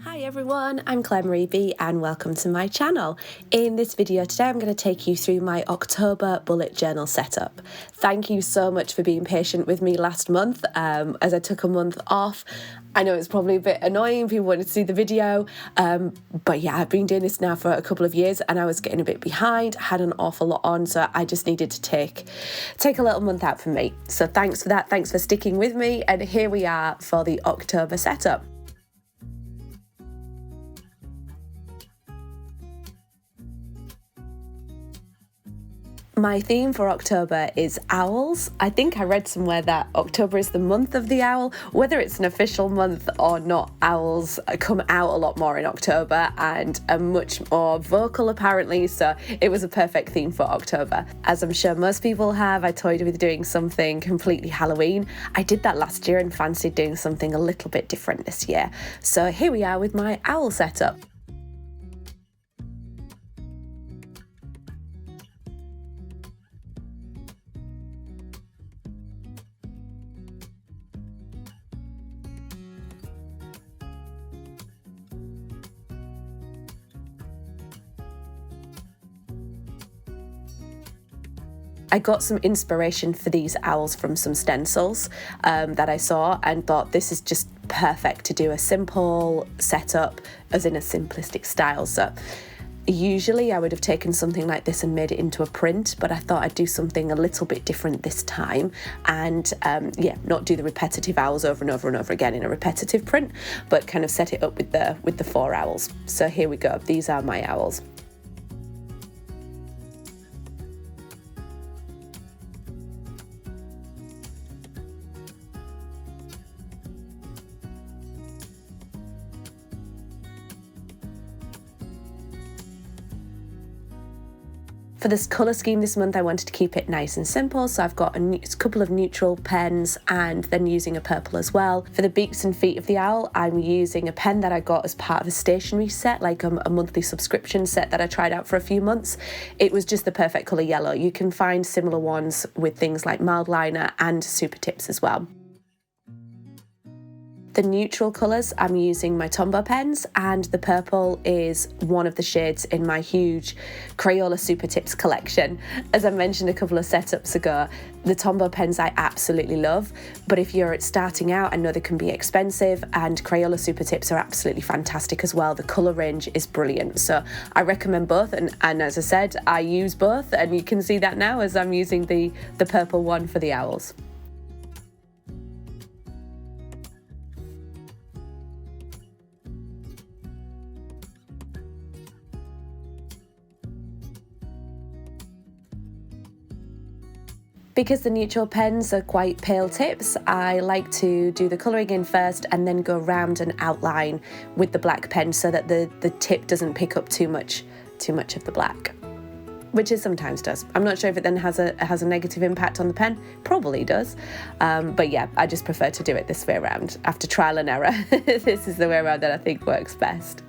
Hi everyone, I'm Claire Marie B and welcome to my channel. In this video today I'm going to take you through my October bullet journal setup. Thank you so much for being patient with me last month as I took a month off. I know it's probably a bit annoying, people wanted to see the video, but yeah, I've been doing this now for a couple of years and I was getting a bit behind, had an awful lot on, so I just needed to take a little month out for me. So thanks for that, thanks for sticking with me, and here we are for the October setup. My theme for October is owls. I think I read somewhere that October is the month of the owl. Whether it's an official month or not, owls come out a lot more in October and are much more vocal apparently, so it was a perfect theme for October. As I'm sure most people have, I toyed with doing something completely Halloween. I did that last year and fancied doing something a little bit different this year. So here we are with my owl setup. I got some inspiration for these owls from some stencils that I saw and thought this is just perfect to do a simple setup, as in a simplistic style. So usually I would have taken something like this and made it into a print, but I thought I'd do something a little bit different this time and not do the repetitive owls over and over and over again in a repetitive print, but kind of set it up with the 4 owls. So here we go, these are my owls. For this colour scheme this month, I wanted to keep it nice and simple, so I've got a couple of neutral pens and then using a purple as well. For the beaks and feet of the owl, I'm using a pen that I got as part of a stationery set, like a monthly subscription set that I tried out for a few months. It was just the perfect colour yellow. You can find similar ones with things like Mildliner and Super Tips as well. The neutral colours, I'm using my Tombow pens, and the purple is one of the shades in my huge Crayola Super Tips collection. As I mentioned a couple of setups ago, the Tombow pens I absolutely love, but if you're starting out, I know they can be expensive, and Crayola Super Tips are absolutely fantastic as well. The colour range is brilliant, so I recommend both, and as I said, I use both, and you can see that now as I'm using the purple one for the owls. Because the neutral pens are quite pale tips, I like to do the colouring in first and then go round and outline with the black pen so that the tip doesn't pick up too much of the black, which it sometimes does. I'm not sure if it then has a negative impact on the pen. Probably does, but yeah, I just prefer to do it this way around. After trial and error, this is the way around that I think works best.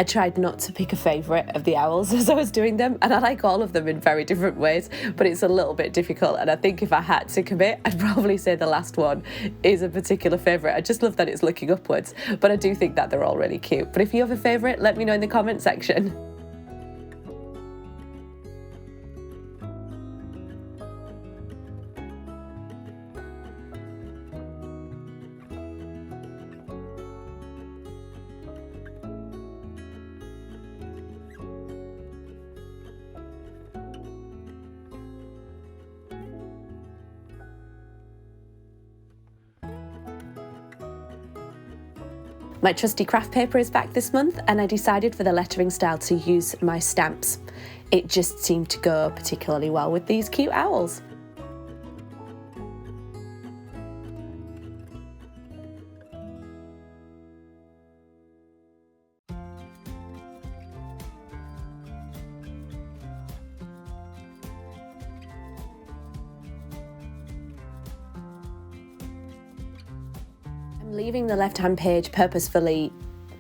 I tried not to pick a favourite of the owls as I was doing them, and I like all of them in very different ways, but it's a little bit difficult, and I think if I had to commit, I'd probably say the last one is a particular favourite. I just love that it's looking upwards, but I do think that they're all really cute. But if you have a favourite, let me know in the comment section. My trusty craft paper is back this month, and I decided for the lettering style to use my stamps. It just seemed to go particularly well with these cute owls. I'm leaving the left-hand page purposefully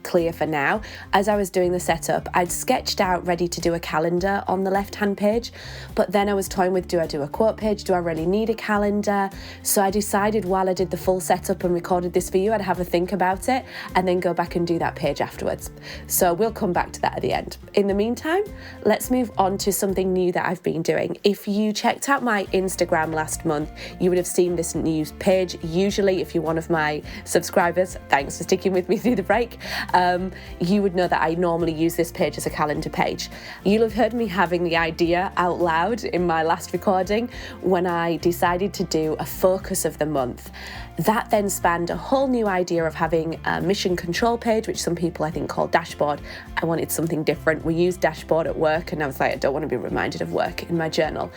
clear for now. As I was doing the setup, I'd sketched out ready to do a calendar on the left-hand page, but then I was toying with, do I do a quote page? Do I really need a calendar? So I decided while I did the full setup and recorded this for you, I'd have a think about it and then go back and do that page afterwards. So we'll come back to that at the end. In the meantime, let's move on to something new that I've been doing. If you checked out my Instagram last month, you would have seen this new page. Usually, if you're one of my subscribers, thanks for sticking with me through the break, you would know that I normally use this page as a calendar page. You'll have heard me having the idea out loud in my last recording when I decided to do a focus of the month. That then spanned a whole new idea of having a mission control page, which some people I think call dashboard. I wanted something different. We use dashboard at work, and I was like, I don't want to be reminded of work in my journal.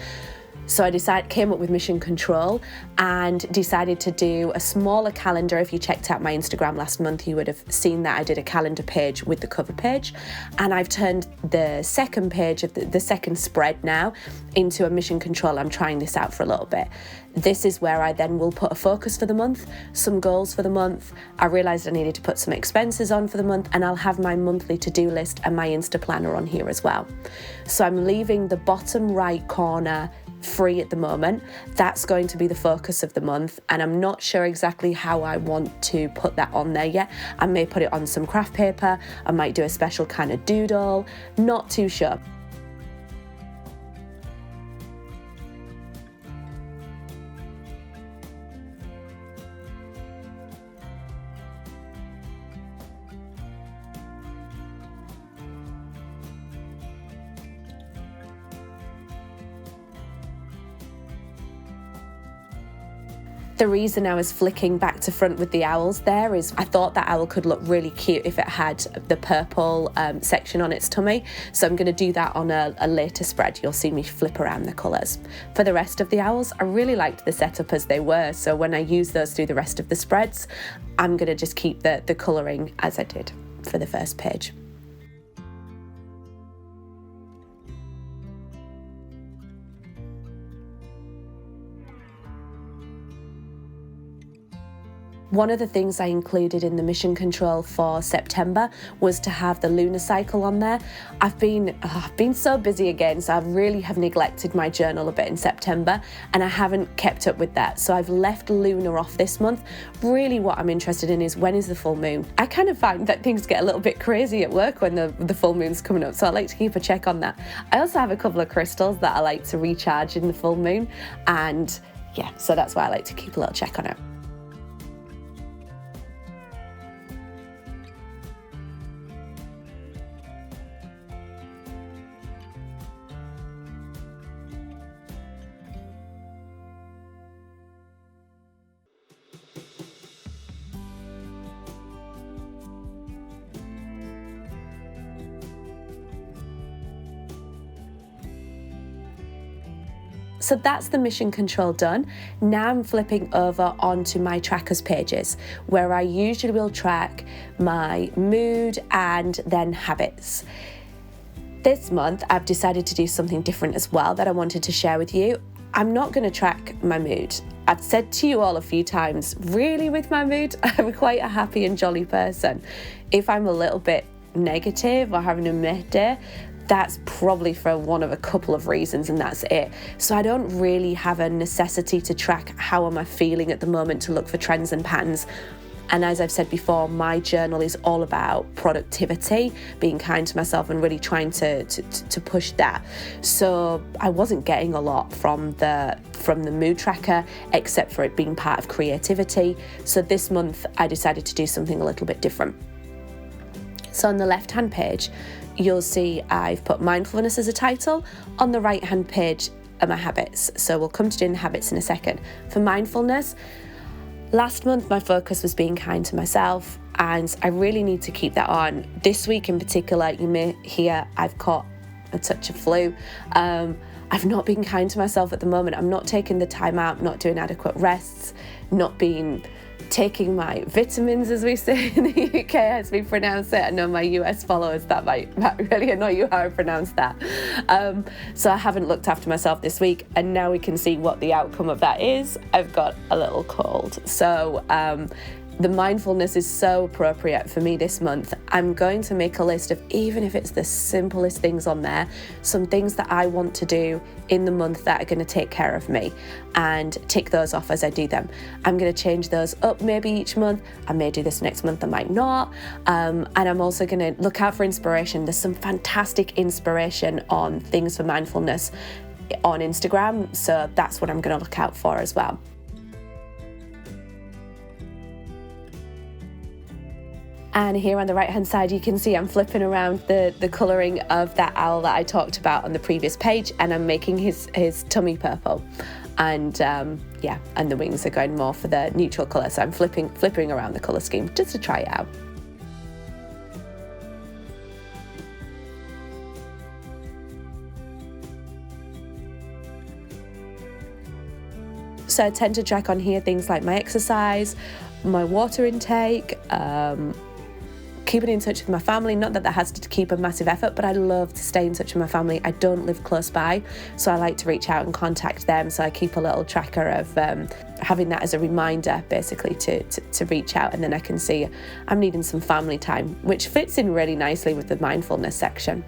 So I came up with mission control and decided to do a smaller calendar. If you checked out my Instagram last month, you would have seen that I did a calendar page with the cover page, and I've turned the second page of the second spread now into a mission control. I'm trying this out for a little bit. This is where I then will put a focus for the month, some goals for the month. I realised I needed to put some expenses on for the month, and I'll have my monthly to-do list and my Insta planner on here as well. So I'm leaving the bottom right corner free at the moment. That's going to be the focus of the month, and I'm not sure exactly how I want to put that on there yet. I may put it on some craft paper, I might do a special kind of doodle, not too sure. The reason I was flicking back to front with the owls there is I thought that owl could look really cute if it had the purple section on its tummy. So I'm going to do that on a later spread. You'll see me flip around the colours. For the rest of the owls, I really liked the setup as they were. So when I use those through the rest of the spreads, I'm going to just keep the colouring as I did for the first page. One of the things I included in the mission control for September was to have the lunar cycle on there. I've been so busy again, so I really have neglected my journal a bit in September, and I haven't kept up with that. So I've left lunar off this month. Really what I'm interested in is when is the full moon. I kind of find that things get a little bit crazy at work when the full moon's coming up, so I like to keep a check on that. I also have a couple of crystals that I like to recharge in the full moon, and yeah, so that's why I like to keep a little check on it. So that's the mission control done. Now I'm flipping over onto my trackers pages, where I usually will track my mood and then habits. This month, I've decided to do something different as well that I wanted to share with you. I'm not going to track my mood. I've said to you all a few times, really with my mood, I'm quite a happy and jolly person. If I'm a little bit negative or having a meh day, that's probably for one of a couple of reasons, and that's it. So I don't really have a necessity to track how am I feeling at the moment to look for trends and patterns. And as I've said before, my journal is all about productivity, being kind to myself and really trying to push that. So I wasn't getting a lot from the mood tracker, except for it being part of creativity. So this month I decided to do something a little bit different. So on the left-hand page, you'll see I've put mindfulness as a title. On the right-hand page are my habits. So we'll come to doing the habits in a second. For mindfulness, last month my focus was being kind to myself, and I really need to keep that on. This week in particular, you may hear I've caught a touch of flu. I've not been kind to myself at the moment. I'm not taking the time out, not doing adequate rests, not taking my vitamins, as we say in the UK, as we pronounce it. I know my US followers, that might really annoy you how I pronounce that. So I haven't looked after myself this week, and now we can see what the outcome of that is. I've got a little cold. So the mindfulness is so appropriate for me this month. I'm going to make a list of, even if it's the simplest things on there, some things that I want to do in the month that are going to take care of me, and tick those off as I do them. I'm going to change those up maybe each month. I may do this next month, I might not. And I'm also going to look out for inspiration. There's some fantastic inspiration on things for mindfulness on Instagram, so that's what I'm going to look out for as well. And here on the right hand side, you can see I'm flipping around the colouring of that owl that I talked about on the previous page, and I'm making his tummy purple. And and the wings are going more for the neutral colour. So I'm flipping around the colour scheme just to try it out. So I tend to track on here things like my exercise, my water intake, keeping in touch with my family. Not that has to keep a massive effort, but I love to stay in touch with my family. I don't live close by, so I like to reach out and contact them. So I keep a little tracker of having that as a reminder, basically, to reach out, and then I can see I'm needing some family time, which fits in really nicely with the mindfulness section.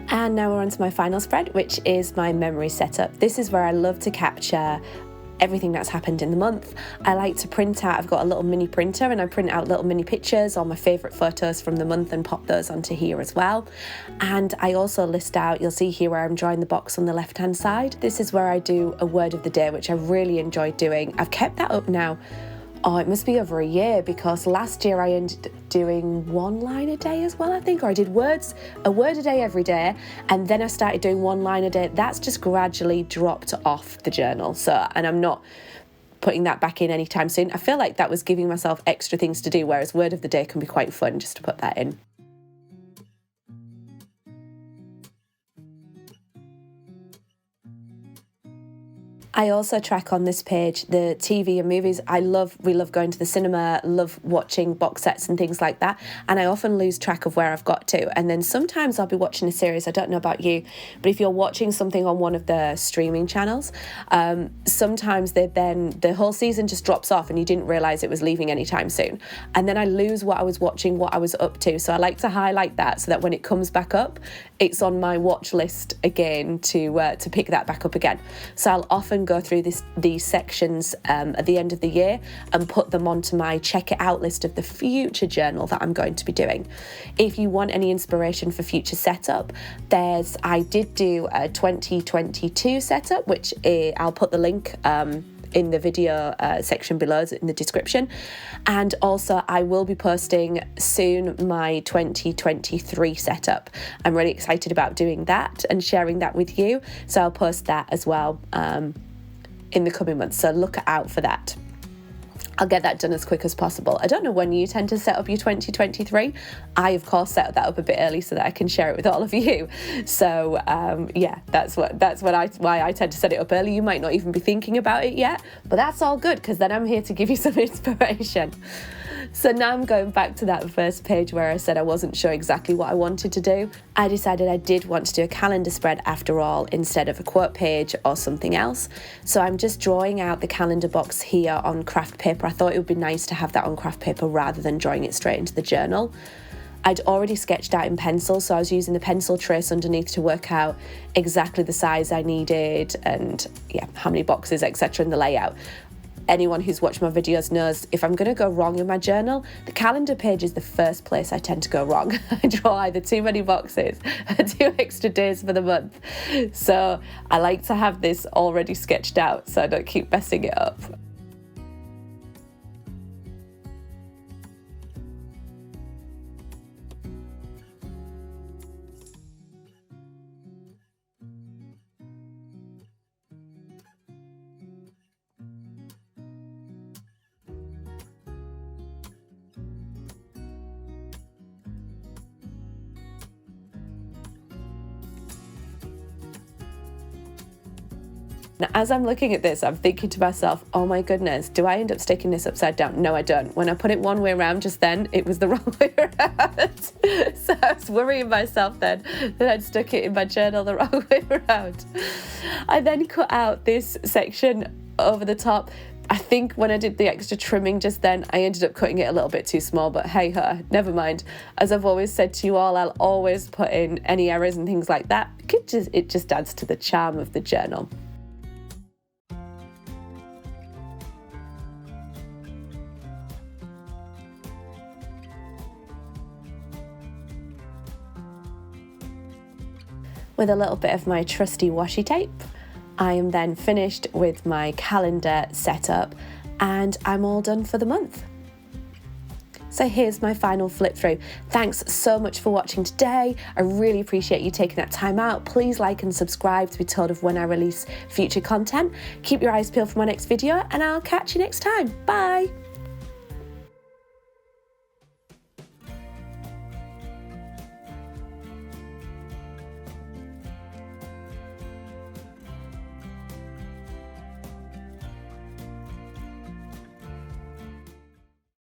And now we're on to my final spread, which is my memory setup. This is where I love to capture everything that's happened in the month. I like to print out, I've got a little mini printer and I print out little mini pictures or my favourite photos from the month and pop those onto here as well. And I also list out, you'll see here where I'm drawing the box on the left hand side. This is where I do a word of the day, which I really enjoy doing. I've kept that up now, oh, it must be over a year, because last year I ended up doing 1 line a day as well, I think, or I did a word a day every day, and then I started doing 1 line a day. That's just gradually dropped off the journal. So, and I'm not putting that back in anytime soon. I feel like that was giving myself extra things to do, whereas word of the day can be quite fun just to put that in. I also track on this page the TV and movies. We love going to the cinema, love watching box sets and things like that. And I often lose track of where I've got to. And then sometimes I'll be watching a series, I don't know about you, but if you're watching something on one of the streaming channels, sometimes the whole season just drops off and you didn't realise it was leaving anytime soon. And then I lose what I was watching, what I was up to. So I like to highlight that so that when it comes back up, it's on my watch list again to pick that back up again. So I'll often go through these sections at the end of the year and put them onto my check it out list of the future journal that I'm going to be doing. If you want any inspiration for future setup, I did do a 2022 setup, which I'll put the link in the video section below in the description. And also I will be posting soon my 2023 setup. I'm really excited about doing that and sharing that with you. So I'll post that as well in the coming months. So look out for that. I'll get that done as quick as possible. I don't know when you tend to set up your 2023. I, of course, set that up a bit early so that I can share it with all of you. So, yeah, that's why I tend to set it up early. You might not even be thinking about it yet, but that's all good, because then I'm here to give you some inspiration. So now I'm going back to that first page where I said I wasn't sure exactly what I wanted to do. I decided I did want to do a calendar spread after all, instead of a quote page or something else. So I'm just drawing out the calendar box here on craft paper. I thought it would be nice to have that on craft paper rather than drawing it straight into the journal. I'd already sketched out in pencil, so I was using the pencil trace underneath to work out exactly the size I needed and how many boxes, etc., in the layout. Anyone who's watched my videos knows if I'm going to go wrong in my journal, the calendar page is the first place I tend to go wrong. I draw either too many boxes or 2 extra days for the month. So I like to have this already sketched out so I don't keep messing it up. Now, as I'm looking at this, I'm thinking to myself, oh my goodness, do I end up sticking this upside down? No, I don't. When I put it one way around just then, it was the wrong way around. So I was worrying myself then that I'd stuck it in my journal the wrong way around. I then cut out this section over the top. I think when I did the extra trimming just then, I ended up cutting it a little bit too small, but hey ho, never mind. As I've always said to you all, I'll always put in any errors and things like that. It just adds to the charm of the journal. With a little bit of my trusty washi tape, I am then finished with my calendar setup and I'm all done for the month. So here's my final flip through. Thanks so much for watching today. I really appreciate you taking that time out. Please like and subscribe to be told of when I release future content. Keep your eyes peeled for my next video and I'll catch you next time. Bye.